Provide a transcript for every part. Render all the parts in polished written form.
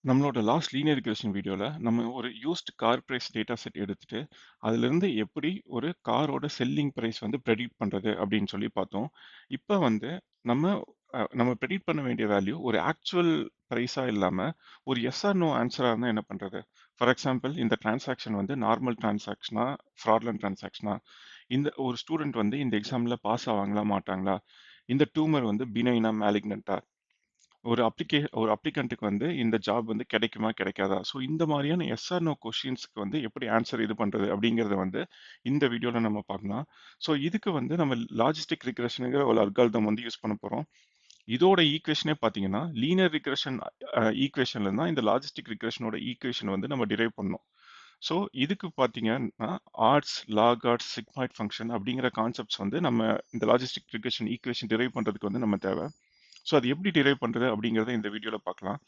நம்மளோட last linear regression வீடியோல நம்ம ஒரு used car price data set எடுத்துட்டு அதிலிருந்து எப்படி ஒரு காரோட செல்லிங் பிரைஸ் வந்து ப்ரெடிக்ட் பண்றது அப்படின்னு சொல்லி பார்த்தோம். இப்போ வந்து நம்ம நம்ம ப்ரெடிக்ட் பண்ண வேண்டிய வேல்யூ ஒரு ஆக்சுவல் ப்ரைஸா இல்லாம ஒரு எஸ் ஆர் நோ ஆன்சரா இருந்தா என்ன பண்றது? ஃபார் எக்ஸாம்பிள் இந்த டிரான்சாக்ஷன் வந்து நார்மல் டிரான்சாக்ஷனா, ஃப்ராட்லண்ட் டிரான்சாக்ஷனா, இந்த ஒரு ஸ்டூடெண்ட் வந்து இந்த எக்ஸாம்ல பாஸ் ஆவாங்களா மாட்டாங்களா, இந்த டியூமர் வந்து பினைனா மேலிக்னண்டா, ஒரு அப்ளிகன்ட்டுக்கு வந்து இந்த ஜாப் வந்து கிடைக்குமா கிடைக்காதா? ஸோ இந்த மாதிரியான எஸ் ஆர் நோ கொஸ்டின்ஸ்க்கு வந்து எப்படி ஆன்சர் இது பண்றது அப்படிங்கிறத வந்து இந்த வீடியோல நம்ம பார்க்கலாம். ஸோ இதுக்கு வந்து நம்ம லாஜிஸ்டிக் ரிக்ரெஷனுங்கிற ஒரு அல்காரிதம் வந்து யூஸ் பண்ண போறோம். இதோட ஈக்குவேஷனே பார்த்தீங்கன்னா லீனியர் ரிக்ரெஷன் ஈக்குவேஷன்ல இருந்தா இந்த லாஜிஸ்டிக் ரிக்ரெஷனோட ஈக்குவேஷன் வந்து நம்ம டிரைவ் பண்ணோம். ஸோ இதுக்கு பார்த்தீங்கன்னா odds, log odds, sigmoid function அப்படிங்கிற கான்செப்ட்ஸ் வந்து நம்ம இந்த லாஜிஸ்டிக் ரிக்ரெஷன் ஈக்குவேஷன் டிரைவ் பண்றதுக்கு வந்து நம்ம தேவை. ஸோ அது எப்படி டிரைவ் பண்றது அப்படிங்கிறத இந்த வீடியோல பார்க்கலாம்.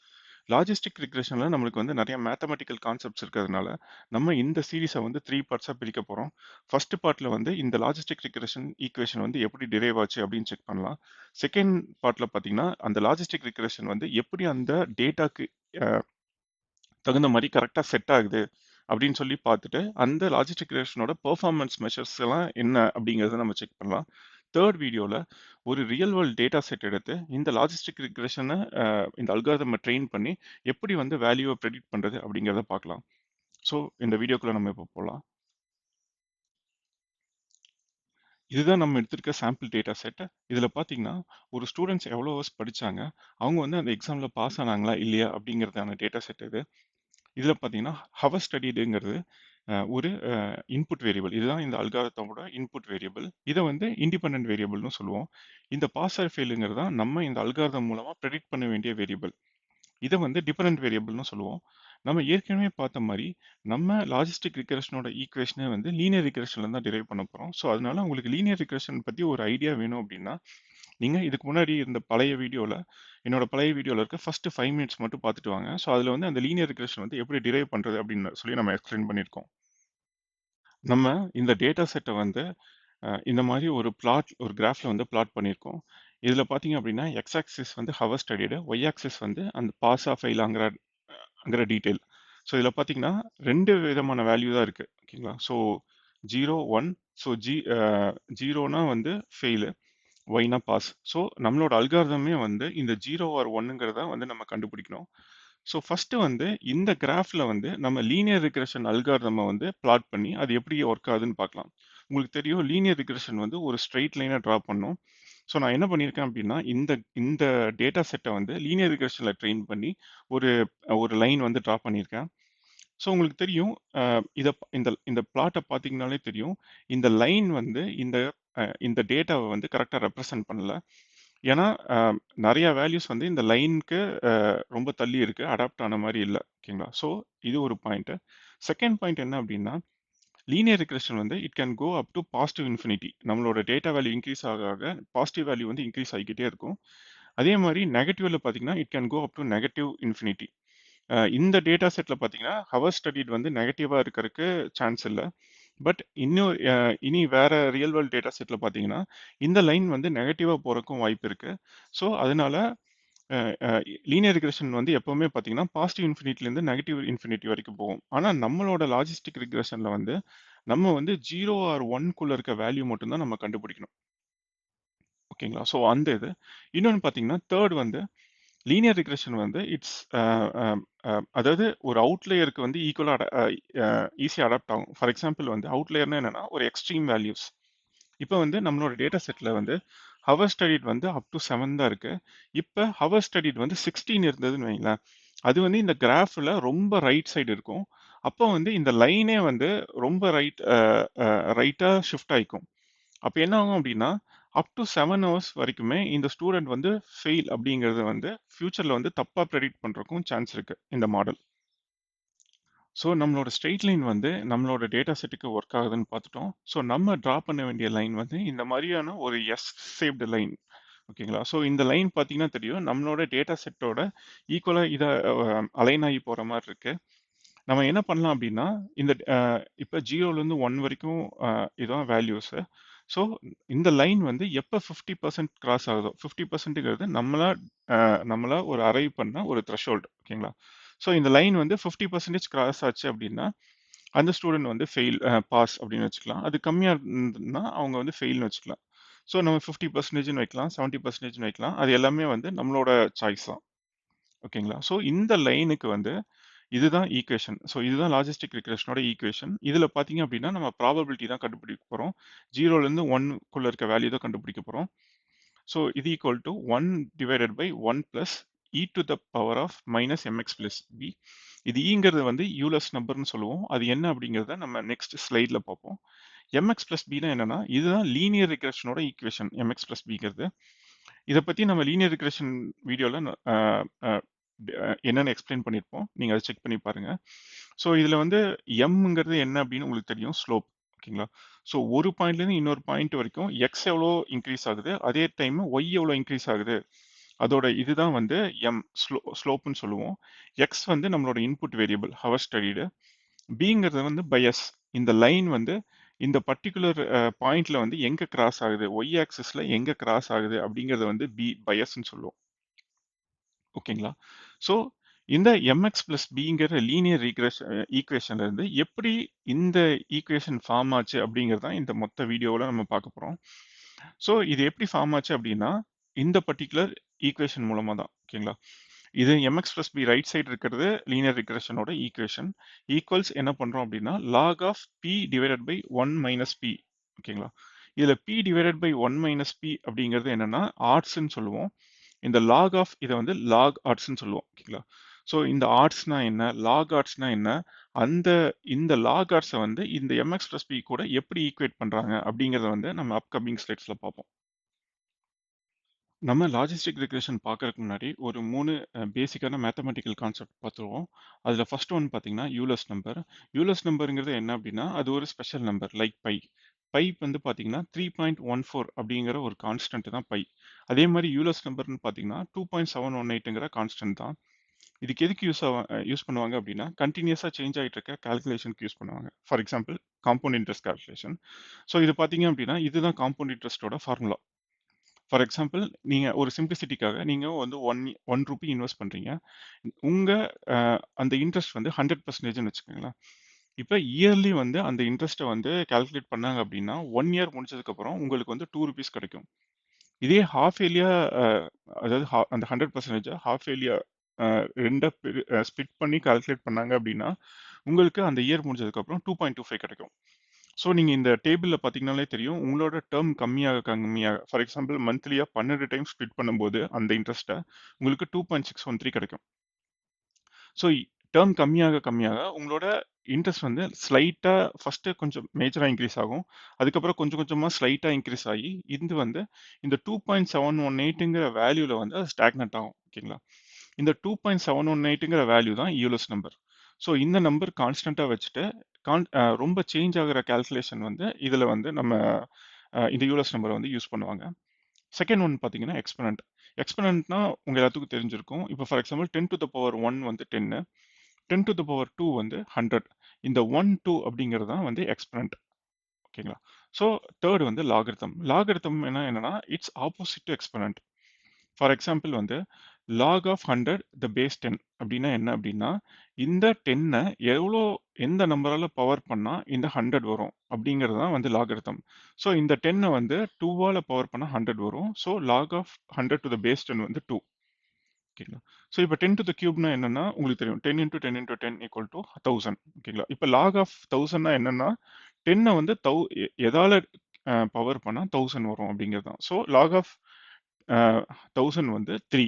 லாஜிஸ்டிக் ரிக்ரெஷன்ல நம்மளுக்கு வந்து நிறைய மேத்தமெட்டிக்கல் கான்செப்ட்ஸ் இருக்கிறதுனால நம்ம இந்த சீரீஸை வந்து 3 பார்ட்ஸா பிரிக்க போறோம். ஃபர்ஸ்ட் பார்ட்ல வந்து இந்த லாஜிஸ்டிக் ரிக்ரெஷன் ஈக்குவேஷன் வந்து எப்படி டிரைவ் ஆச்சு அப்படின்னு செக் பண்ணலாம். செகண்ட் பார்ட்ல பார்த்தீங்கன்னா அந்த லாஜிஸ்டிக் ரிக்ரெஷன் வந்து எப்படி அந்த டேட்டாக்கு தகுந்த மாதிரி கரெக்டாக செட் ஆகுது அப்படின்னு சொல்லி பார்த்துட்டு அந்த லாஜிஸ்டிக் ரிக்ரெஷனோட பெர்ஃபார்மன்ஸ் மெஷர்ஸ் எல்லாம் என்ன அப்படிங்கிறத நம்ம செக் பண்ணலாம். தேர்ட் வீடியோவில் ஒரு ரியல் வேர்ல்ட் டேட்டா செட் எடுத்து இந்த லாஜிஸ்டிக் ரிக்ரெஷனை இந்த அல்காரிதமை ட்ரெயின் பண்ணி எப்படி வந்து வேல்யூவை ப்ரெடிக்ட் பண்ணுறது அப்படிங்கிறத பார்க்கலாம். ஸோ இந்த வீடியோக்குள்ளே நம்ம இப்போ போகலாம். இதுதான் நம்ம எடுத்திருக்க சாம்பிள் டேட்டா செட். இதில் பார்த்தீங்கன்னா ஒரு ஸ்டூடெண்ட்ஸ் எவ்வளோ ஹவர்ஸ் படித்தாங்க, அவங்க வந்து அந்த எக்ஸாமில் பாஸ் ஆனாங்களா இல்லையா அப்படிங்கிறதான டேட்டா செட் இது. இதில் பார்த்தீங்கன்னா ஹவர் ஸ்டடிடுங்கிறது ஒரு இன்புட் வேரியபிள். இதுதான் இந்த அல்காரிதமோட இன்புட் வேரியபிள். இதை வந்து இண்டிபெண்டன்ட் வேரியபிள்னு சொல்லுவோம். இந்த பாஸ் ஆர் ஃபெயிலுங்கிறது தான் நம்ம இந்த அல்காரிதம் மூலமாக ப்ரெடிக்ட் பண்ண வேண்டிய வேரியபிள். இதை வந்து டிபெண்டன்ட் வேரியபிள்னு சொல்லுவோம். நம்ம ஏற்கனவே பார்த்த மாதிரி நம்ம லாஜிஸ்டிக் ரிக்ரெஷனோட ஈக்குவேஷனை வந்து லீனியர் ரிக்ரெஷன்ல தான் டிரைவ் பண்ண போகிறோம். ஸோ அதனால உங்களுக்கு லீனியர் ரிக்ரெஷன் பற்றி ஒரு ஐடியா வேணும் அப்படின்னா நீங்கள் இதுக்கு முன்னாடி இருந்த என்னோட பழைய வீடியோவில் இருக்க ஃபர்ஸ்ட் 5 மினிட்ஸ் மட்டும் பார்த்துட்டு வாங்க. ஸோ அதில் வந்து அந்த லீனியர் ரிக்ரெஷன் வந்து எப்படி டிரைவ் பண்ணுறது அப்படின்னு சொல்லி நம்ம எக்ஸ்பிளைன் பண்ணியிருக்கோம். நம்ம இந்த டேட்டா செட்டை வந்து இந்த மாதிரி ஒரு கிராஃப்ல வந்து பிளாட் பண்ணியிருக்கோம். இதில் பார்த்தீங்க அப்படின்னா எக்ஸ் ஆக்சிஸ் வந்து ஹவர் ஸ்டடிடு, ஒய் ஆக்சிஸ் வந்து அந்த பாஸ் ஆஃப் ஃபெயிலாங்கிற டீட்டெயில். ஸோ இதில் பார்த்தீங்கன்னா 2 விதமான வேல்யூ தான் இருக்குது. ஓகேங்களா? ஸோ 0, 1. ஸோ 0னா வந்து ஃபெயிலு, ஒய்னா பாஸ். ஸோ நம்மளோட அல்காரிதமே வந்து இந்த 0 ஆர் 1ங்கிறத வந்து நம்ம கண்டுபிடிக்கணும். ஸோ ஃபர்ஸ்ட் வந்து இந்த கிராஃப்ல வந்து நம்ம லீனியர் ரிக்ரெஷன் அல்காரிதமை வந்து பிளாட் பண்ணி அது எப்படி ஒர்க் ஆகுதுன்னு பார்க்கலாம். உங்களுக்கு தெரியும் லீனியர் ரிக்ரெஷன் வந்து ஒரு ஸ்ட்ரெயிட் லைனை ட்ரா பண்ணும். ஸோ நான் என்ன பண்ணியிருக்கேன் அப்படின்னா இந்த இந்த டேட்டா செட்டை வந்து லீனியர் ரிக்ரெஷனில் ட்ரெயின் பண்ணி ஒரு ஒரு லைன் வந்து ட்ரா பண்ணியிருக்கேன். ஸோ உங்களுக்கு தெரியும் இதை இந்த இந்த பிளாட்டை பார்த்தீங்கனாலே தெரியும் இந்த லைன் வந்து இந்த டேட்டாவை வந்து கரெக்டாக ரெப்ரசன்ட் பண்ணல. ஏன்னா நிறைய வேல்யூஸ் வந்து இந்த லைனுக்கு ரொம்ப தள்ளி இருக்கு, அடாப்ட் ஆன மாதிரி இல்லை. ஓகேங்களா? ஸோ இது ஒரு பாயிண்ட். செகண்ட் பாயிண்ட் என்ன அப்படின்னா லீனியர் ரிக்ரெஷன் வந்து it can go up to positive infinity. நம்மளோட டேட்டா வேல்யூ இன்க்ரீஸ் ஆக பாசிட்டிவ் வேல்யூ வந்து இன்க்ரீஸ் ஆகிக்கிட்டே இருக்கும். அதே மாதிரி நெகட்டிவ்ல பார்த்தீங்கன்னா it can go up to negative infinity. இந்த டேட்டா செட்ல பார்த்தீங்கன்னா ஹவர் ஸ்டடிட் வந்து நெகட்டிவாக இருக்கிறதுக்கு சான்ஸ் இல்லை. பட் இன்னும் இனி வேற ரியல் வேர்ல்ட் டேட்டா செட்ல பார்த்தீங்கன்னா இந்த லைன் வந்து நெகட்டிவாக போகிறக்கும் வாய்ப்பு இருக்கு. ஸோ அதனால லீனியர் ரிக்ரெஷன் வந்து எப்பவுமே பார்த்தீங்கன்னா பாசிட்டிவ் இன்ஃபினிட்டிலேருந்து நெகட்டிவ் இன்ஃபினிட்டி வரைக்கும் போகும். ஆனால் நம்மளோட லாஜிஸ்டிக் ரிக்ரெஷனில் வந்து நம்ம வந்து 0 ஆர் 1க்குள்ள இருக்க வேல்யூ மட்டும்தான் நம்ம கண்டுபிடிக்கணும். ஓகேங்களா? ஸோ அந்த இது. இன்னொன்று பார்த்தீங்கன்னா தேர்ட் வந்து லீனியர் ரிக்ரெஷன் வந்து அதாவது ஒரு அவுட்லேயருக்கு வந்து ஈக்குவலாக ஈஸியாக அடாப்ட் ஆகும். ஃபார் எக்ஸாம்பிள் வந்து அவுட்லேயர்னா என்னன்னா ஒரு எக்ஸ்ட்ரீம் வேல்யூஸ். இப்போ வந்து நம்மளோட டேட்டா செட்டில் வந்து ஹவர் ஸ்டடிட் வந்து அப் டு 7 தான் இருக்கு. இப்போ ஹவர் ஸ்டடிட் வந்து 16 இருந்ததுன்னு வைங்களேன், அது வந்து இந்த கிராஃபில் ரொம்ப ரைட் சைடு இருக்கும். அப்போ வந்து இந்த லைனே வந்து ரொம்ப ரைட்டாக ஷிஃப்ட் ஆகிக்கும். அப்போ என்ன ஆகும் அப்படின்னா அப் டு 7 ஹவர்ஸ் வரைக்குமே இந்த ஸ்டூடெண்ட் வந்து ஃபெயில் அப்படிங்கிறது வந்து ஃபியூச்சரில் வந்து தப்பாக ப்ரெடிக்ட் பண்ணுறக்கும் சான்ஸ் இருக்கு இந்த மாடல். ஸோ நம்மளோட ஸ்ட்ரெயிட் லைன் வந்து நம்மளோட டேட்டா செட்டுக்கு ஒர்க் ஆகுதுன்னு பார்த்துட்டோம். ஸோ நம்ம ட்ரா பண்ண வேண்டிய லைன் வந்து இந்த மாதிரியான ஒரு எஸ் ஷேப்டு லைன். ஓகேங்களா? ஸோ இந்த லைன் பார்த்தீங்கன்னா தெரியும் நம்மளோட டேட்டா செட்டோட ஈக்குவலாக இதை அலைன் ஆகி போகிற மாதிரி இருக்கு. நம்ம என்ன பண்ணலாம் அப்படின்னா இந்த இப்போ 0லேருந்து 1 வரைக்கும் இதான் வேல்யூஸு. ஸோ இந்த லைன் வந்து எப்போ 50% கிராஸ் ஆகுதோ 50%ங்கிறது நம்மளா ஒரு அரைவ் பண்ண ஒரு த்ரெஷோல்டு. ஓகேங்களா? ஸோ இந்த லைன் வந்து 50% கிராஸ் ஆச்சு அப்படின்னா அந்த ஸ்டூடெண்ட் வந்து ஃபெயில் பாஸ் அப்படின்னு வச்சுக்கலாம். அது கம்மியாக இருந்ததுன்னா அவங்க வந்து ஃபெயில்னு வச்சுக்கலாம். ஸோ நம்ம 50%ன்னு வைக்கலாம், 70%ன்னு வைக்கலாம். அது எல்லாமே வந்து நம்மளோட சாய்ஸ் தான். ஓகேங்களா? ஸோ இந்த லைனுக்கு வந்து இதுதான் ஈக்குவேஷன். ஸோ இதுதான் லாஜிஸ்டிக் ரிக்ரெஷனோட ஈக்குவேஷன். இதுல பார்த்தீங்க அப்படின்னா, நம்ம ப்ராபபிலிட்டி தான் கண்டுபிடிக்க போறோம். 0லேருந்து 1க்குள்ள இருக்க வேல்யூ தான் கண்டுபிடிக்க போறோம். ஸோ இது equal to 1 divided by 1 plus e to the power of minus m x plus b. இது ஈங்கிறது வந்து யூலஸ் நம்பர்னு சொல்லுவோம். அது என்ன அப்படிங்கிறத நம்ம நெக்ஸ்ட் ஸ்லைட்ல பார்ப்போம். எம்எக்ஸ் பிளஸ் பினா என்னன்னா, இதுதான் லீனியர் ரிக்ரெஷனோட ஈக்குவேஷன் எம்எக்ஸ் பிளஸ் பிங்கிறது. இதை பத்தி நம்ம லீனியர் ரிக்ரெஷன் வீடியோல என்னென்னு எக்ஸ்பிளைன் பண்ணியிருப்போம். நீங்க அதை செக் பண்ணி பாருங்க. ஸோ இதுல வந்து எம்ங்கிறது என்ன அப்படின்னு உங்களுக்கு தெரியும், ஸ்லோப். ஓகேங்களா? ஸோ ஒரு பாயிண்ட்லேருந்து இன்னொரு பாயிண்ட் வரைக்கும் எக்ஸ் எவ்வளோ இன்க்ரீஸ் ஆகுது, அதே டைம் ஒய் எவ்வளோ இன்க்ரீஸ் ஆகுது, அதோட இதுதான் வந்து எம் ஸ்லோப்னு சொல்லுவோம். எக்ஸ் வந்து நம்மளோட இன்புட் வேரியபிள் ஹவர் ஸ்டடிடு. பிங்கிறது வந்து பயஸ். இந்த லைன் வந்து இந்த பர்டிகுலர் பாயிண்ட்ல வந்து எங்க கிராஸ் ஆகுது, ஒய் ஆக்சிஸ்ல எங்க கிராஸ் ஆகுது அப்படிங்கறத வந்து பி பயஸ்ன்னு சொல்லுவோம். ஓகேங்களா? ஸோ இந்த எம்எக்ஸ் பிளஸ் பிங்கிற லீனியர் ஈக்குவேஷன்ல இருந்து எப்படி இந்த ஈக்குவேஷன் ஃபார்ம் ஆச்சு அப்படிங்கிறது தான் இந்த மொத்த வீடியோவில் நம்ம பார்க்க போறோம். ஸோ இது எப்படி ஃபார்ம் ஆச்சு அப்படின்னா, இந்த பர்டிகுலர் ஈக்குவேஷன் மூலமா தான். ஓகேங்களா? இது m x plus b right side இருக்கிறது லீனியர் ரிக்ரெஷனோட ஈக்குவேஷன். ஈக்குவல்ஸ் என்ன பண்றோம் அப்படின்னா log of p divided by 1 minus p. ஓகேங்களா? இதுல p divided by 1 minus p அப்படிங்கிறது என்னன்னா ஆர்ட்ஸ்ன்னு சொல்லுவோம். இந்த லாக் ஆஃப் இதை வந்து லாக் ஆர்ட்ஸ்ன்னு சொல்லுவோம். ஓகேங்களா? ஸோ இந்த ஆர்ட்ஸ்னா என்ன, லாக் ஆர்ட்ஸ்னா என்ன, அந்த இந்த லாக் ஆர்ட்ஸை வந்து இந்த எம்எக்ஸ் பிளஸ் பி கூட எப்படி ஈக்குவேட் பண்றாங்க அப்படிங்கிறத வந்து நம்ம அப்கமிங் ஸ்லைட்ஸ்ல பார்ப்போம். நம்ம லாஜிஸ்டிக் ரிக்ரெஷன் பார்க்கறதுக்கு முன்னாடி ஒரு 3 பேசிக்கான மேத்தமெட்டிக்கல் கான்செப்ட் பார்த்துருவோம். அதில் ஃபர்ஸ்ட் ஒன் பார்த்தீங்கன்னா யூலஸ் நம்பர். யூலஸ் நம்பருங்கிறது என்ன அப்படின்னா, அது ஒரு special number like pi. Pi வந்து பார்த்தீங்கன்னா 3.14 அப்படிங்கிற ஒரு கான்ஸ்டன்ட் தான் பை. அதே மாதிரி யூலஸ் நம்பர்னு பார்த்தீங்கன்னா 2.718ங்கிற கான்ஸ்டன்ட் தான். இதுக்கு எதுக்கு யூஸ் பண்ணுவாங்க அப்படின்னா, கண்டினியூஸாக சேஞ்ச் ஆகிட்டு இருக்க கால்குலேஷனுக்கு யூஸ் பண்ணுவாங்க. For example compound interest calculation. So இது பார்த்தீங்க அப்படின்னா இதுதான் காம்பவுண்ட் இன்ட்ரெஸ்ட்டோட ஃபார்முலா. ஃபார் எக்ஸாம்பிள் நீங்க ஒரு சிம்பிளிசிட்டிக்காக நீங்க வந்து ஒன் ரூபி இன்வெஸ்ட் பண்றீங்க. உங்க அந்த இன்ட்ரெஸ்ட் வந்து 100%ன்னு வச்சுக்கோங்களேன். இப்போ இயர்லி வந்து அந்த இன்ட்ரெஸ்ட்டை வந்து கால்குலேட் பண்ணாங்க அப்படின்னா 1 இயர் முடிச்சதுக்கு அப்புறம் உங்களுக்கு வந்து 2 ரூபீஸ் கிடைக்கும். இதே ஹாஃப் இயர்லியா அதாவது அந்த 100% ஹாஃப் இயர்லியா ரெண்டா ஸ்பிட் பண்ணி கால்குலேட் பண்ணாங்க அப்படின்னா உங்களுக்கு அந்த இயர் முடிஞ்சதுக்கு அப்புறம் 2.25 கிடைக்கும். ஸோ நீங்க இந்த டேபிள்ல பார்த்தீங்கன்னாலே தெரியும். உங்களோட டேர்ம் கம்மியாக கம்மியாக ஃபார் எக்ஸாம்பிள் மந்த்லியா 12 டைம்ஸ் ஸ்ப்ளிட் பண்ணும்போது அந்த இன்ட்ரெஸ்ட்டை உங்களுக்கு 2.613 கிடைக்கும். ஸோ டேர்ம் கம்மியாக கம்மியாக உங்களோட இன்ட்ரெஸ்ட் வந்து ஸ்லைட்டா ஃபர்ஸ்ட் கொஞ்சம் மேஜரா இன்க்ரீஸ் ஆகும். அதுக்கப்புறம் கொஞ்சம் கொஞ்சமா ஸ்லைட்டா இன்க்ரீஸ் ஆகி இது வந்து இந்த 2.718ங்கிற வேல்யூல வந்து அது ஸ்டாக்னட் ஆகும். ஓகேங்களா? இந்த 2.718ங்கிற வேல்யூ தான் யூலஸ் நம்பர். ஸோ இந்த நம்பர் கான்ஸ்டன்டா வச்சுட்டு ரொம்ப சேஞ்ச் ஆகுற கால்குலேஷன் வந்து இதுல வந்து நம்ம இந்த யூலஸ் நம்பரை வந்து யூஸ் பண்ணுவாங்க. செகண்ட் ஒன் பார்த்தீங்கன்னா எக்ஸ்பனண்ட். எக்ஸ்பனண்ட்னா உங்க எல்லாத்துக்கும் தெரிஞ்சிருக்கும். இப்போ for example 10 to the power 1 வந்து 10, 10 டு த பவர் 2 வந்து 100. இந்த 1, 2 அப்படிங்கிறது தான் வந்து எக்ஸ்பனண்ட். ஓகேங்களா? ஸோ தேர்ட் வந்து லாகரிதம். லாகரிதம் என்னன்னா it's opposite to exponent. For example வந்து லாக் ஆஃப் 100 த பேஸ் 10 அப்படின்னா என்ன அப்படின்னா, இந்த 10 எவ்வளோ எந்த நம்பரால பவர் பண்ணா இந்த 100 வரும் அப்படிங்கிறது தான் வந்து லாகரிதம். ஸோ இந்த 10 வந்து 2ஆல பவர் பண்ணா 100 வரும். So log of 100 to the base 10 வந்து 2. ஓகேங்களா? ஸோ இப்போ 10 டு த கியூப்னா என்னன்னா உங்களுக்கு தெரியும். 10 இன்டூ 10 இன்டூ 10 ஈக்குவல் டு 1000. ஓகேங்களா? இப்போ லாக் ஆஃப் 1000னா என்னன்னா 10 வந்து எதால பவர் பண்ணா 1000 வரும் அப்படிங்கிறது தான். ஸோ லாக் ஆஃப் 1000 வந்து 3.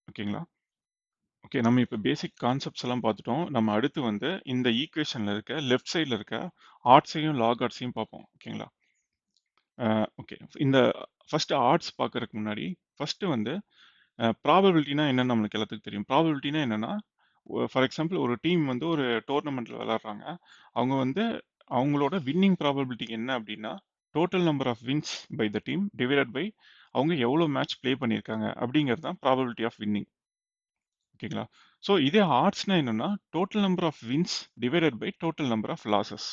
ஓகேங்களா? ஓகே. நம்ம இப்ப பேசிக் கான்செப்ட்ஸ் எல்லாம் பார்த்துட்டோம். நம்ம அடுத்து வந்து இந்த ஈக்குவேஷன்ல இருக்க லெஃப்ட் சைடுல இருக்க ஆர்ட்ஸையும் லாக் ஆர்ட்ஸையும் பார்ப்போம். ஓகேங்களா? ஓகே. இந்த ஃபர்ஸ்ட் ஆர்ட்ஸ் பார்க்கறதுக்கு முன்னாடி ஃபர்ஸ்ட் வந்து ப்ராபபிலிட்டினா என்னன்னு நம்மளுக்கு எல்லாத்துக்கும் தெரியும். ப்ராபபிலிட்டினா என்னன்னா, ஃபார் எக்ஸாம்பிள் ஒரு டீம் வந்து ஒரு டோர்னமெண்ட்ல விளையாடுறாங்க. அவங்க வந்து அவங்களோட வின்னிங் ப்ராபபிலிட்டி என்ன அப்படின்னா, total number of wins by the team divided by அவங்க எவ்வளோ மேட்ச் ப்ளே பண்ணியிருக்காங்க அப்படிங்கிறது தான் ப்ராபபிலிட்டி ஆஃப் வின்னிங். ஓகேங்களா? ஸோ இதே ஆட்ஸ்னா என்னன்னா, total number of wins divided by total number of losses.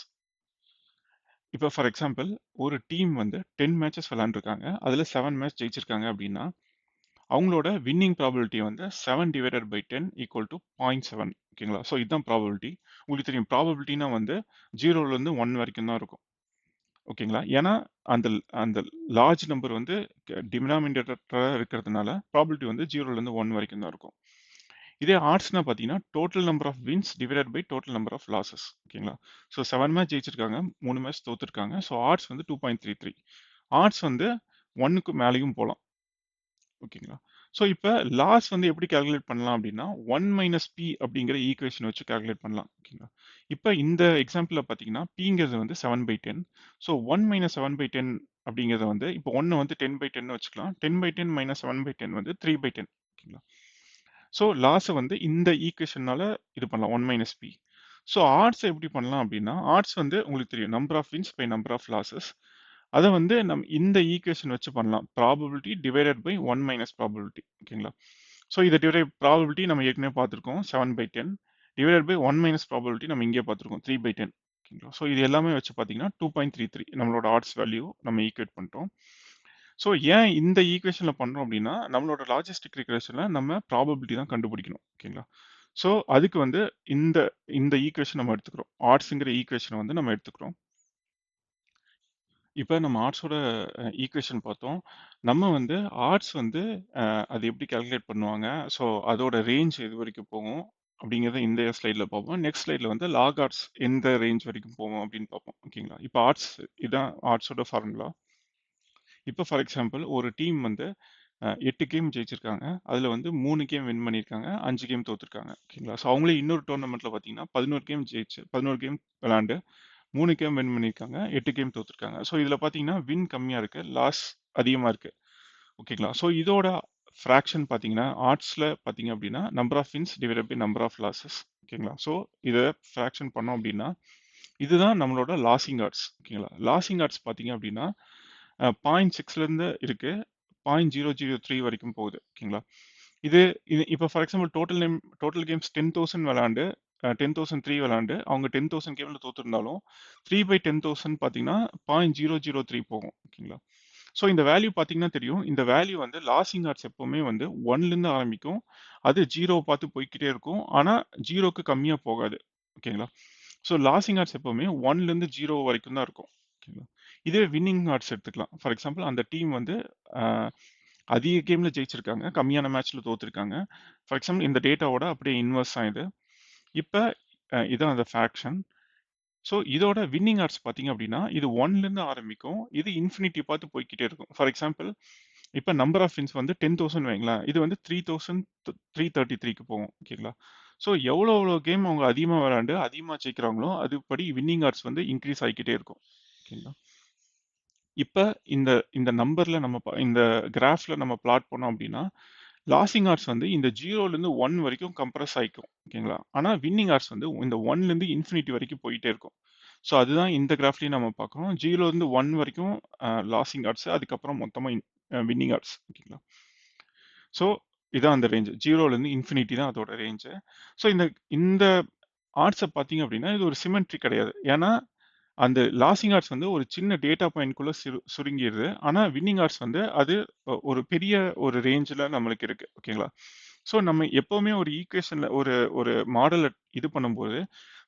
இப்போ ஃபார் எக்ஸாம்பிள் ஒரு டீம் வந்து 10 மேட்சஸ் விளையாண்டுருக்காங்க. அதில் 7 மேட்ச் ஜெயிச்சிருக்காங்க அப்படின்னா அவங்களோட வின்னிங் ப்ராபபிலிட்டி வந்து 7 டிவைடட் பை 10 ஈக்குவல் டு 0.7. ஓகேங்களா? ஸோ இதுதான் ப்ராபபிலிட்டி. உங்களுக்கு தெரியும் ப்ராபபிலிட்டினா வந்து 0லேருந்து 1 வரைக்கும் தான் இருக்கும். ஓகேங்களா? ஏன்னா அந்த அந்த லார்ஜ் நம்பர் வந்து டினாமினேட்டரா இருக்கிறதுனால ப்ராபபிலிட்டி வந்து 0லேருந்து 1 வரைக்கும் தான் இருக்கும். இதே ஆர்ட்ஸ்னா பார்த்தீங்கன்னா total number of wins divided by total number of losses. ஓகேங்களா? ஸோ 7 மேட்ச் ஜெயிச்சிருக்காங்க, 3 மேட்ச் தோத்துருக்காங்க. ஸோ ஆர்ட்ஸ் வந்து 2.33. ஆர்ட்ஸ் வந்து 1க்கு மேலேயும் போகலாம். ஓகேங்களா? ஸோ இப்போ லாஸ் வந்து எப்படி கால்குலேட் பண்ணலாம் அப்படின்னா 1 மைனஸ் பி அப்படிங்கிற ஈக்குவேஷன் வச்சு கால்குலேட் பண்ணலாம். ஓகேங்களா? இப்போ இந்த எக்ஸாம்பிளில் பார்த்தீங்கன்னா பிங்கிறது வந்து 7/10. ஸோ 1 மைனஸ் 7/10 அப்படிங்கிறத வந்து இப்போ 1 வந்து 10/10 வச்சுக்கலாம். 10/10 மைனஸ் 7/10 வந்து 3/10. ஓகேங்களா? ஸோ லாஸை வந்து இந்த ஈக்குவேஷனால இது பண்ணலாம் 1 மைனஸ் பி. ஸோ ஆர்ட்ஸ் எப்படி பண்ணலாம் அப்படின்னா ஆர்ட்ஸ் வந்து உங்களுக்கு தெரியும் number of wins by number of losses. அதை வந்து இந்த ஈக்குவேஷன் வச்சு பண்ணலாம். Probability divided by 1 minus probability. ஓகேங்களா? ஸோ இதை டிவைட் ப்ராபபிலிட்டி நம்ம ஏற்கனவே பார்த்துருக்கோம் 7/10 டிவைடட் பை 1 மைனஸ் ப்ராபபிலிட்டி நம்ம இங்கே பார்த்துருக்கோம் 3/10. ஓகேங்களா? ஸோ இது எல்லாமே வச்சு பார்த்தீங்கன்னா 2.33 நம்மளோட ஆர்ட்ஸ் வேல்யூ நம்ம ஈக்குவேட் பண்ணிட்டோம். ஸோ ஏன் இந்த ஈக்குவேஷனில் பண்ணுறோம் அப்படின்னா நம்மளோட லாஜிஸ்டிக் ரிக்ரேஷனில் நம்ம ப்ராபபிலிட்டி தான் கண்டுபிடிக்கணும். ஓகேங்களா? ஸோ அதுக்கு வந்து இந்த இந்த ஈக்குவேஷன் நம்ம எடுத்துக்கிறோம். ஆர்ட்ஸுங்கிற ஈக்குவேஷனை வந்து நம்ம எடுத்துக்கிறோம். இப்போ நம்ம ஆர்ட்ஸோட ஈக்குவேஷன் பார்த்தோம். நம்ம வந்து ஆர்ட்ஸ் வந்து அது எப்படி கால்குலேட் பண்ணுவாங்க? ஸோ அதோட ரேஞ்ச் எது வரைக்கும் போகும்? அப்படிங்கிறத இந்த ஸ்லைடில் பார்ப்போம். நெக்ஸ்ட் ஸ்லைடில் வந்து லாக் ஆர்ட்ஸ் எந்த ரேஞ்ச் வரைக்கும் போகும் அப்படின்னு பார்ப்போம். ஓகேங்களா? இப்போ ஆர்ட்ஸ் இதுதான் ஆர்ட்ஸோட ஃபார்முலா. இப்போ ஃபார் எக்ஸாம்பிள் ஒரு டீம் வந்து 8 கேம் ஜெயிச்சிருக்காங்க. அதில் வந்து 3 கேம் வின் பண்ணியிருக்காங்க, 5 கேம் தோத்துருக்காங்க. ஓகேங்களா? ஸோ அவங்களே இன்னொரு டோர்னமெண்ட்டில் பார்த்தீங்கன்னா 11 கேம் விளாண்டு 3 கேம் வின் பண்ணியிருக்காங்க, 8 கேம் தோத்துருக்காங்க. ஸோ இதில் பார்த்தீங்கன்னா வின் கம்மியாக இருக்கு, லாஸ் அதிகமாக இருக்கு. ஓகேங்களா? ஸோ இதோட ஃப்ராக்ஷன் பார்த்தீங்கன்னா ஆர்ட்ஸில் பார்த்தீங்க அப்படின்னா number of wins divided by number of losses. ஓகேங்களா? ஸோ இதை ஃப்ராக்ஷன் பண்ணோம் அப்படின்னா இதுதான் நம்மளோட லாசிங் ஆர்ட்ஸ். ஓகேங்களா? லாசிங் ஆர்ட்ஸ் பார்த்தீங்க அப்படின்னா 0.6லேருந்து இருக்கு 0.003 வரைக்கும் போகுது. ஓகேங்களா? இது இது இப்போ ஃபார் எக்ஸாம்பிள் டோட்டல் கேம்ஸ் 10,000 விளாண்டு 10,003 விளாண்டு அவங்க 10,000 கேமில் தோத்துருந்தாலும் 3/10,000 பார்த்தீங்கன்னா 0.003 போகும். ஓகேங்களா? ஸோ இந்த வேல்யூ பார்த்தீங்கன்னா தெரியும். இந்த வேல்யூ வந்து லாசிங் ஆர்ட்ஸ் எப்பவுமே வந்து 1லேருந்து ஆரம்பிக்கும். அது 0 பார்த்து போய்க்கிட்டே இருக்கும். ஆனால் 0க்கு கம்மியாக போகாது. ஓகேங்களா? ஸோ லாசிங் ஆர்ட்ஸ் எப்பவுமே 1லேருந்து 0 வரைக்கும் தான் இருக்கும். ஓகேங்களா? இதே வின்னிங் ஆர்ட்ஸ் எடுத்துக்கலாம். ஃபார் எக்ஸாம்பிள் அந்த டீம் வந்து அஹ், அதிக கேம்ல ஜெயிச்சிருக்காங்க, கம்மியான மேட்ச்ல தோத்துருக்காங்க. ஃபார் எக்ஸாம்பிள் இந்த டேட்டாவோட அப்படியே இன்வெர்ஸ் ஆகுது. இப்போ இதான் அந்த ஃபேக்ஷன். ஸோ இதோட வின்னிங் ஆர்ட்ஸ் பார்த்தீங்க அப்படின்னா இது 1லேருந்து ஆரம்பிக்கும், இது இன்ஃபினிட்டி பார்த்து போய்க்கிட்டே இருக்கும். ஃபார் எக்ஸாம்பிள் இப்போ நம்பர் ஆஃப் வின்ஸ் வந்து 10,000 வைங்களேன், இது வந்து 3,333க்கு போகும். ஓகேங்களா? ஸோ எவ்வளோ கேம் அவங்க அதிகமாக விளையாண்டு அதிகமாக ஜெயிக்கிறாங்களோ அதுபடி வின்னிங் ஆர்ட்ஸ் வந்து இன்க்ரீஸ் ஆகிக்கிட்டே இருக்கும். ஓகேங்களா? இப்போ இந்த இந்த நம்பர்ல நம்ம இந்த கிராஃப்ல நம்ம பிளாட் பண்ணோம் அப்படின்னா லாசிங் ஆர்ட்ஸ் வந்து இந்த 0லேருந்து 1 வரைக்கும் கம்ப்ரஸ் ஆகிக்கும். ஓகேங்களா? ஆனால் வின்னிங் ஆர்ட்ஸ் வந்து இந்த 1லேருந்து இன்ஃபினிட்டி வரைக்கும் போயிட்டே இருக்கும். ஸோ அதுதான் இந்த கிராஃப்லையும் நம்ம பார்க்குறோம். 0லேருந்து 1 வரைக்கும் லாசிங் ஆர்ட்ஸ், அதுக்கப்புறம் மொத்தமாக வின்னிங் ஆர்ட்ஸ். ஓகேங்களா? ஸோ இதான் அந்த ரேஞ்சு. 0லேருந்து இன்ஃபினிட்டி தான் அதோட ரேஞ்சு. ஸோ இந்த இந்த ஆர்ட்ஸை பார்த்தீங்க அப்படின்னா இது ஒரு சிமெட்ரி கிடையாது. ஏன்னா அந்த லாசிங் ஆர்ட்ஸ் வந்து ஒரு சின்ன டேட்டா பாயிண்ட்குள்ள சுருங்கிடுது. ஆனால் வின்னிங் ஆர்ட்ஸ் வந்து அது ஒரு பெரிய ஒரு ரேஞ்சில் நம்மளுக்கு இருக்கு. ஓகேங்களா? ஸோ நம்ம எப்போவுமே ஒரு ஈக்குவேஷனில் ஒரு ஒரு மாடலை இது பண்ணும்போது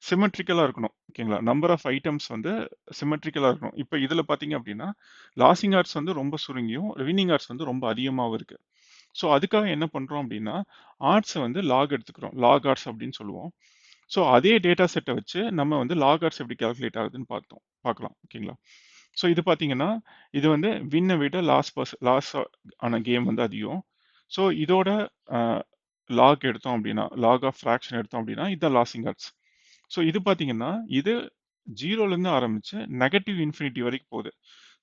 சிமெட்ரிக்கலாக இருக்கணும். ஓகேங்களா? நம்பர் ஆஃப் ஐட்டம்ஸ் வந்து சிமெட்ரிக்கலாக இருக்கணும். இப்போ இதில் பார்த்தீங்க அப்படின்னா லாசிங் ஆர்ட்ஸ் வந்து ரொம்ப சுருங்கியும் வின்னிங் ஆர்ட்ஸ் வந்து ரொம்ப அதிகமாகவும் இருக்கு. ஸோ அதுக்காக என்ன பண்ணுறோம் அப்படின்னா ஆர்ட்ஸை வந்து லாக் எடுத்துக்கிறோம். லாக் ஆர்ட்ஸ் அப்படின்னு சொல்லுவோம். ஸோ அதே டேட்டா செட்டை வச்சு நம்ம வந்து லாக் ஆர்ட்ஸ் எப்படி கால்குலேட் ஆகுதுன்னு பார்க்கலாம். ஓகேங்களா? ஸோ இது பார்த்தீங்கன்னா இது வந்து வின்னை விட லாஸ் ஆன கேம் வந்து அதிகம். ஸோ இதோட லாக் எடுத்தோம் அப்படின்னா லாக் ஆஃப் ஃப்ராக்ஷன் எடுத்தோம் அப்படின்னா இதுதான் லாசிங் ஆர்ட்ஸ். ஸோ இது பார்த்தீங்கன்னா இது 0லேருந்து ஆரம்பிச்சு நெகட்டிவ் இன்ஃபினிட்டி வரைக்கும் போகுது.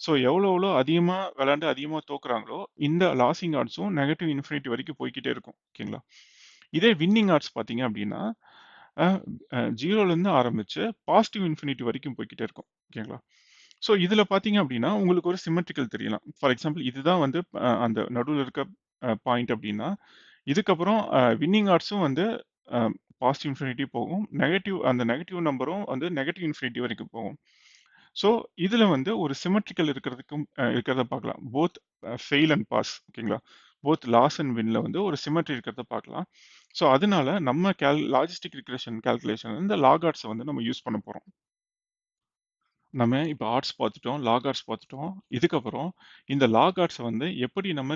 ஸோ எவ்வளோ அதிகமாக விளையாண்டு அதிகமாக தோக்குறாங்களோ இந்த லாசிங் ஆர்ட்ஸும் நெகட்டிவ் இன்ஃபினிட்டி வரைக்கும் போய்க்கிட்டே இருக்கும். ஓகேங்களா? இதே வின்னிங் ஆர்ட்ஸ் பார்த்தீங்க அப்படின்னா 0லேருந்து ஆரம்பிச்சு பாசிட்டிவ் இன்ஃபினிட்டி வரைக்கும் போய்க்கிட்டே இருக்கும். ஓகேங்களா? ஸோ இதில் பார்த்தீங்க அப்படின்னா உங்களுக்கு ஒரு சிமெட்ரிக்கல் தெரியலாம். ஃபார் எக்ஸாம்பிள் இதுதான் வந்து அந்த நடுவில் இருக்க பாயிண்ட் அப்படின்னா இதுக்கப்புறம் வின்னிங் ஆர்ட்ஸும் வந்து பாசிட்டிவ் இன்ஃபினிட்டி போகும், அந்த நெகட்டிவ் நம்பரும் வந்து நெகட்டிவ் இன்ஃபினிட்டி வரைக்கும் போகும். ஸோ இதுல வந்து ஒரு சிமெட்ரிக்கல் இருக்கிறதுக்கும் இருக்கிறத பார்க்கலாம். போத் ஃபெயில் அண்ட் பாஸ், ஓகேங்களா? போத் லாஸ் அண்ட் வின்ல வந்து ஒரு சிமெட்ரி இருக்கிறத பார்க்கலாம். ஸோ அதனால நம்ம லாஜிஸ்டிக் ரிக்ரெஷன் கால்குலேஷன் இந்த லாக் ஆர்ட்ஸை வந்து நம்ம யூஸ் பண்ண போறோம். நம்ம இப்போ ஆர்ட்ஸ் பார்த்துட்டோம், லாக் ஆர்ட்ஸ் பார்த்துட்டோம். இதுக்கப்புறம் இந்த லாக் ஆர்ட்ஸை வந்து எப்படி நம்ம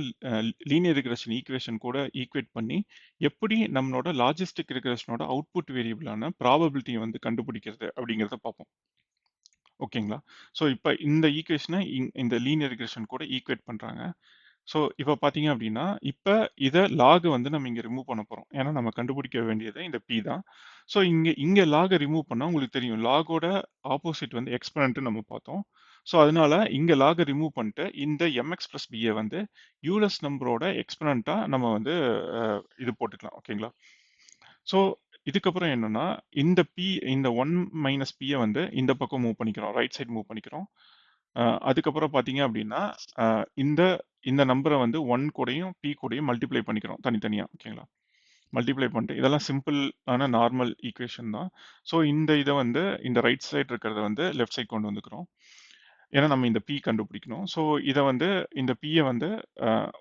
லீனியர் ரிக்ரெஷன் ஈக்குவேஷன் கூட ஈக்குவேட் பண்ணி எப்படி நம்மளோட லாஜிஸ்டிக் ரிக்ரெஷனோட அவுட்புட் வேரியபிளான ப்ராபபிலிட்டியை வந்து கண்டுபிடிக்கிறது அப்படிங்கிறத பார்ப்போம். ஓகேங்களா? ஸோ இப்போ இந்த ஈக்குவேஷனை இந்த லீனியர் ரிக்ரெஷன் கூட ஈக்குவேட் பண்றாங்க. ஸோ இப்போ பார்த்தீங்க அப்படின்னா, இப்போ இதை லாக் வந்து நம்ம இங்கே ரிமூவ் பண்ண போறோம். ஏன்னா நம்ம கண்டுபிடிக்க வேண்டியது இந்த பி தான். ஸோ இங்கே இங்கே லாகை ரிமூவ் பண்ணால் உங்களுக்கு தெரியும் லாகோட ஆப்போசிட் வந்து எக்ஸ்பனன்ட் நம்ம பார்த்தோம். ஸோ அதனால இங்கே லாகை ரிமூவ் பண்ணிட்டு இந்த எம்எக்ஸ் பிளஸ் பியை வந்து யூலஸ் நம்பரோட எக்ஸ்பனண்டா நம்ம வந்து இது போட்டுக்கலாம். ஓகேங்களா? ஸோ இதுக்கப்புறம் என்னன்னா இந்த பி இந்த ஒன் மைனஸ் பியை வந்து இந்த பக்கம் மூவ் பண்ணிக்கிறோம், ரைட் சைடு மூவ் பண்ணிக்கிறோம். அதுக்கப்புறம் பார்த்தீங்க அப்படின்னா இந்த இந்த நம்பரை வந்து ஒன் கூடயும் பி கூடயும் மல்டிப்ளை பண்ணிக்கிறோம் தனித்தனியா. ஓகேங்களா? மல்டிப்ளை பண்ணிட்டு இதெல்லாம் சிம்பிள் ஆன நார்மல் ஈக்குவேஷன் தான். ஸோ இந்த இதை வந்து இந்த ரைட் சைடு இருக்கிறத வந்து லெஃப்ட் சைடு கொண்டு வந்துக்கிறோம். ஏன்னா நம்ம இந்த பி கண்டுபிடிக்கணும். ஸோ இதை வந்து இந்த பியை வந்து அஹ்,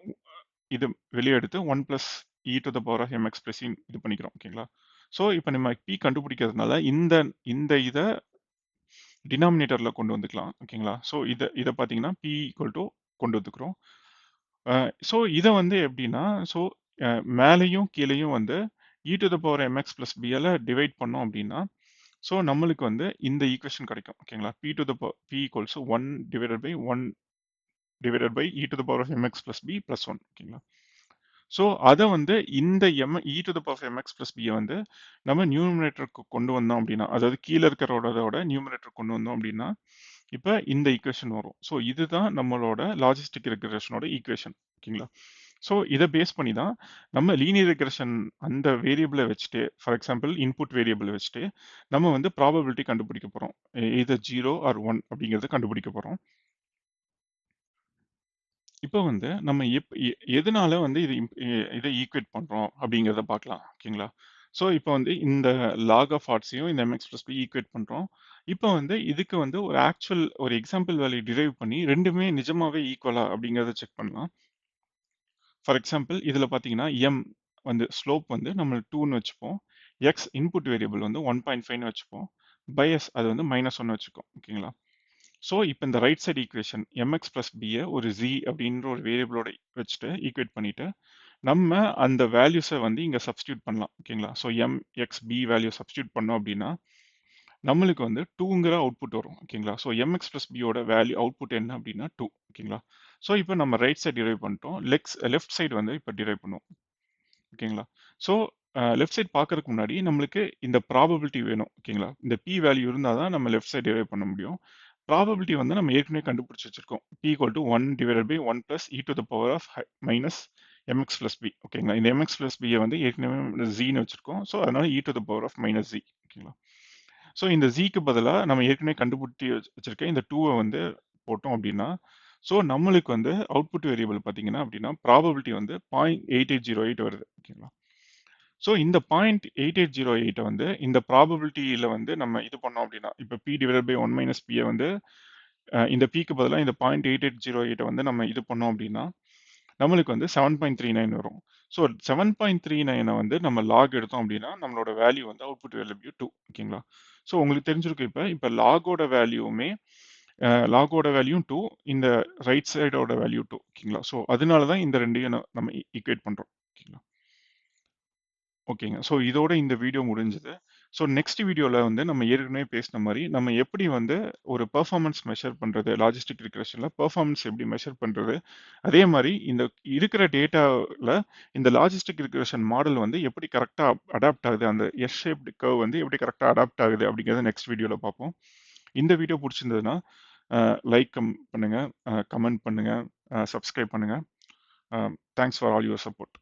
இது வெளியே எடுத்து one plus e to the power of MX plus இது பண்ணிக்கிறோம். ஓகேங்களா? ஸோ இப்போ நம்ம பி கண்டுபிடிக்கிறதுனால இந்த இந்த இதை டினாமினேட்டர்ல கொண்டு வந்துக்கலாம். ஓகேங்களா? ஸோ இதை பார்த்தீங்கன்னா பி ஈக்குவல் டு கொண்டு வந்துக்கிறோம். ஸோ இதை வந்து எப்படின்னா, ஸோ மேலேயும் கீழேயும் வந்து E to the power M X plus பியால டிவைட் பண்ணோம் அப்படின்னா, ஸோ நம்மளுக்கு வந்து இந்த ஈக்குவேஷன் கிடைக்கும். ஓகேங்களா? P to the P equals one divided by one divided by E to the power of MX plus P plus one. ஓகேங்களா? ஸோ அதை வந்து இந்த E to the power M X plus பியை வந்து நம்ம நியூமரேட்டருக்கு கொண்டு வந்தோம் அப்படின்னா, அதாவது கீழே இருக்கிறோட நியூமரேட்டர் கொண்டு வந்தோம் அப்படின்னா, இப்போ இந்த ஈக்குவேஷன் வரும். ஸோ இதுதான் நம்மளோட லாஜிஸ்டிக் ரெக்ரெஷனோட ஈக்குவேஷன். ஓகேங்களா? ஸோ இதை பேஸ் பண்ணி தான் நம்ம லீனியர் ரெக்ரெஷன் அந்த வேரியபிளை வச்சுட்டு, ஃபார் எக்ஸாம்பிள் இன்புட் வேரியபிளை வச்சுட்டு நம்ம வந்து ப்ராபபிலிட்டி கண்டுபிடிக்க போகிறோம். இது 0 ஆர் 1 அப்படிங்கிறத கண்டுபிடிக்க போகிறோம். இப்போ வந்து நம்ம எதனால வந்து இதை ஈக்குவேட் பண்றோம் அப்படிங்கிறத பார்க்கலாம். ஓகேங்களா? ஸோ இப்போ வந்து இந்த லாக் ஆஃப் ஆர்ட்ஸையும் இந்த எம்எக்ஸ் பிளஸ் பி ஈக்குவேட் பண்றோம். இப்போ வந்து இதுக்கு வந்து ஒரு ஆக்சுவல் ஒரு எக்ஸாம்பிள் வேல்யூ டிரைவ் பண்ணி ரெண்டுமே நிஜமாவே ஈக்குவலா அப்படிங்கிறத செக் பண்ணலாம். ஃபார் எக்ஸாம்பிள் இதில் பார்த்தீங்கன்னா எம் வந்து ஸ்லோப் வந்து நம்ம 2ன்னு வச்சுப்போம். எக்ஸ் இன்புட் வேரியபிள் வந்து 1.5ன்னு வச்சுப்போம். பயஸ் அது வந்து -1 வச்சுக்கோம். ஓகேங்களா? ஸோ இப்போ இந்த right side equation MX plus பியை ஒரு ஜி அப்படின்ற ஒரு வேரியபிளோட வச்சுட்டு ஈக்குவேட் பண்ணிட்டு நம்ம அந்த வேல்யூஸை வந்து இங்கே சப்ஸ்டியூட் பண்ணலாம். ஓகேங்களா? So m x b value substitute பண்ணோம் அப்படின்னா நம்மளுக்கு வந்து டூங்கிற அவுட்புட் வரும். ஓகேங்களா? ஸோ எம்எக்ஸ் பிளஸ் பியோட வேல்யூ அவுட்புட் என்ன அப்படின்னா 2. ஓகேங்களா? ஸோ இப்போ நம்ம ரைட் சைடு டிரைவ் பண்ணிட்டோம். லெஃப்ட் சைடு வந்து இப்போ டிரைவ் பண்ணுவோம். ஓகேங்களா? ஸோ லெஃப்ட் சைடு பார்க்கறதுக்கு முன்னாடி நம்மளுக்கு இந்த ப்ராபபிலிட்டி வேணும். ஓகேங்களா? இந்த பி வேல்யூ இருந்தால் தான் நம்ம லெஃப்ட் சைடு டிரைவ் பண்ண முடியும். ப்ராபபிலிட்டி வந்து நம்ம ஏற்கனவே கண்டுபிடிச்சு வச்சிருக்கோம். P equal to one divided by one plus e to the power of minus m x plus b. ஓகேங்களா? இந்த எம்எக்ஸ் பிளஸ் பியை வந்து ஏற்கனவே ஜீன்னு வச்சிருக்கோம். ஸோ அதனால E to the power of minus G. ஓகேங்களா? ஸோ இந்த ஜிக்கு பதிலாக நம்ம ஏற்கனவே கண்டுபிடிச்சி வச்சிருக்க இந்த டூவை வந்து போட்டோம் அப்படின்னா, ஸோ நம்மளுக்கு வந்து அவுட்புட் வேரியபிள் பார்த்தீங்கன்னா அப்படின்னா ப்ராபபிலிட்டி வந்து 0.8808 வருது. ஓகேங்களா? ஸோ இந்த 0.8808 வந்து இந்த ப்ராபபிலிட்டியில் வந்து நம்ம இது பண்ணோம் அப்படின்னா, இப்போ p divide by one minus பியை வந்து இந்த பிக்கு பதிலாக இந்த 0.8808 வந்து நம்ம இது பண்ணோம் அப்படின்னா நம்மளுக்கு வந்து 7.39 வரும். ஸோ 7.39 வந்து நம்ம லாக் எடுத்தோம் அப்படின்னா நம்மளோட வேல்யூ வந்து அவுட்புட் வேல்யூ 2. ஓகேங்களா? ஸோ உங்களுக்கு தெரிஞ்சிருக்கு இப்போ லாகோட வேல்யூவுமே லாகோட வேல்யூ 2, இந்த ரைட் சைடோட வேல்யூ 2. ஓகேங்களா? ஸோ அதனால தான் இந்த ரெண்டையும் நம்ம ஈக்குவேட் பண்ணுறோம். ஓகேங்களா? ஓகேங்க. ஸோ இதோட இந்த வீடியோ முடிஞ்சது. ஸோ நெக்ஸ்ட் வீடியோல வந்து நம்ம ஏற்கனவே பேசின மாரி, நம்ம எப்படி வந்து ஒரு பெர்ஃபார்மன்ஸ் மெஷர் பண்றது, லாஜிஸ்டிக் ரிக்ரெஷன்ல பெர்ஃபார்மன்ஸ் எப்படி மெஷர் பண்றது, அதே மாரி இந்த இருக்கிற டேட்டால இந்த லாஜிஸ்டிக் ரிக்ரெஷன் மாடல் வந்து எப்படி கரெக்ட்டா அடாப்ட் ஆகுது, அந்த எஸ் ஷேப்டு கர்வ் வந்து எப்படி கரெக்ட்டா அடாப்ட் ஆகுது அப்படிங்கிறத நெக்ஸ்ட் வீடியோல பார்ப்போம். இந்த வீடியோ புடிச்சிருந்ததுன்னா, லைக் பண்ணுங்க, கமெண்ட் பண்ணுங்க, சப்ஸ்கிரைப் பண்ணுங்க. Thanks for all your support.